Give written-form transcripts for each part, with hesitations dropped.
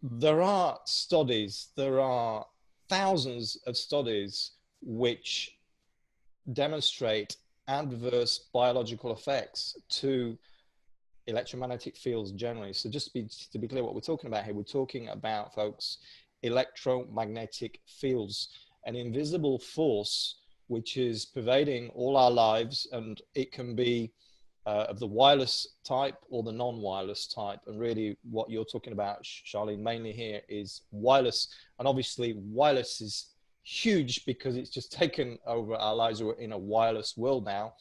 there are studies, there are thousands of studies which demonstrate adverse biological effects to electromagnetic fields generally. So just to be clear what we're talking about here, we're talking about, folks, electromagnetic fields, an invisible force which is pervading all our lives, and it can be of the wireless type or the non-wireless type. And really what you're talking about, Charlene, mainly here is wireless. And obviously wireless is huge because it's just taken over our lives. We're in a wireless world now.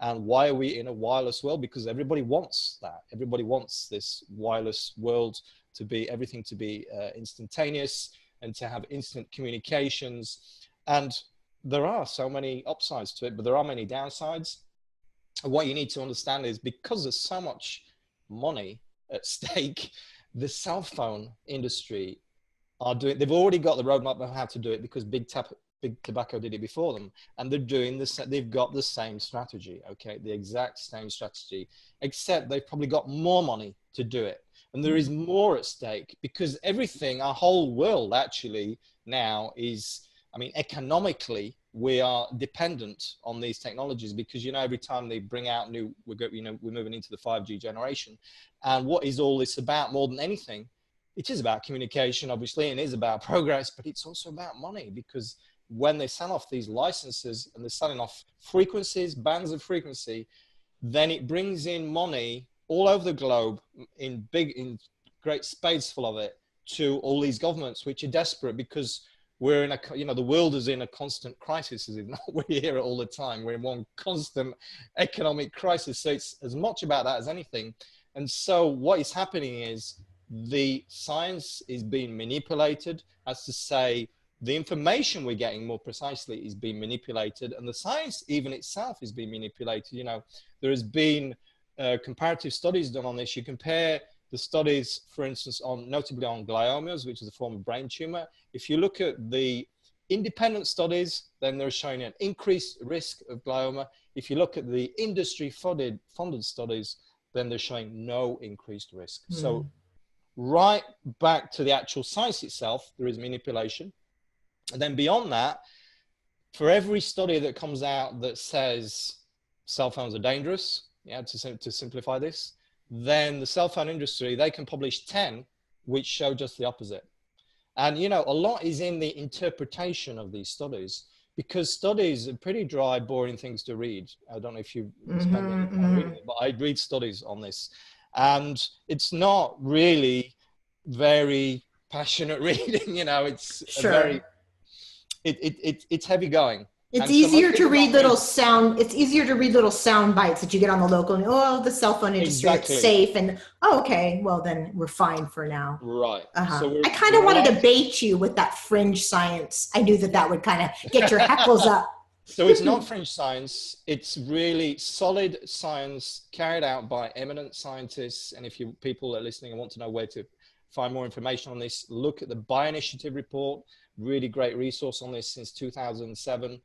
And why are we in a wireless world? Because everybody wants that. Everybody wants this wireless world to be, everything to be instantaneous and to have instant communications. And there are so many upsides to it, but there are many downsides. What you need to understand is because there's so much money at stake, the cell phone industry are doing, they've already got the roadmap of how to do it because big tobacco did it before them, and they're doing this. They've got the same strategy, okay, the exact same strategy, except they've probably got more money to do it, and there is more at stake because everything, our whole world actually now is, I mean, economically, we are dependent on these technologies because, you know, every time they bring out new, we're moving into the 5G generation. And what is all this about more than anything? It is about communication, obviously, and it is about progress, but it's also about money because when they sell off these licenses and they're selling off frequencies, bands of frequency, then it brings in money all over the globe in great spades full of it to all these governments, which are desperate because we're in a, you know, the world is in a constant crisis, is it not? We hear it all the time. We're in one constant economic crisis. So it's as much about that as anything. And so what is happening is the science is being manipulated, as to say, the information we're getting more precisely is being manipulated, and the science even itself is being manipulated. You know, there has been comparative studies done on this. You compare the studies, for instance, on notably on gliomas, which is a form of brain tumor. If you look at the independent studies, then they're showing an increased risk of glioma. If you look at the industry funded studies, then they're showing no increased risk. So right back to the actual science itself, there is manipulation. And then beyond that, for every study that comes out that says cell phones are dangerous, yeah, to simplify this, then the cell phone industry, they can publish 10 which show just the opposite. And, you know, a lot is in the interpretation of these studies, because studies are pretty dry, boring things to read. I don't know if you spend any time reading it, but I read studies on this. And it's not really very passionate reading, you know, it's a very, it's heavy going. It's easier to read little sound. It's easier to read little sound bites that you get on the local. And, oh, the cell phone industry, it's safe, and oh, okay, well then we're fine for now. Right. So I kind of wanted to bait you with that fringe science. I knew that that would kind of get your heckles up. So it's not fringe science. It's really solid science carried out by eminent scientists. And if you people are listening and want to know where to find more information on this, look at the Bioinitiative report. Really great resource on this since 2007.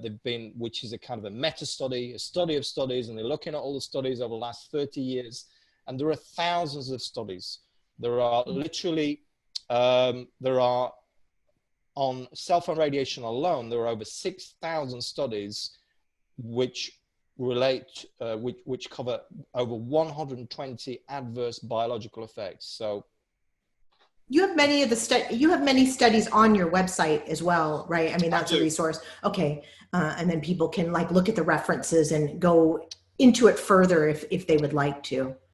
They've been, which is a kind of a meta study, a study of studies, and they're looking at all the studies over the last 30 years. And there are thousands of studies. There are literally, there are on cell phone radiation alone, there are over 6,000 studies which relate, which cover over 120 adverse biological effects. So you have many of the you have many studies on your website as well, right? I mean, that's a resource. Okay. And then people can like look at the references and go into it further if they would like to.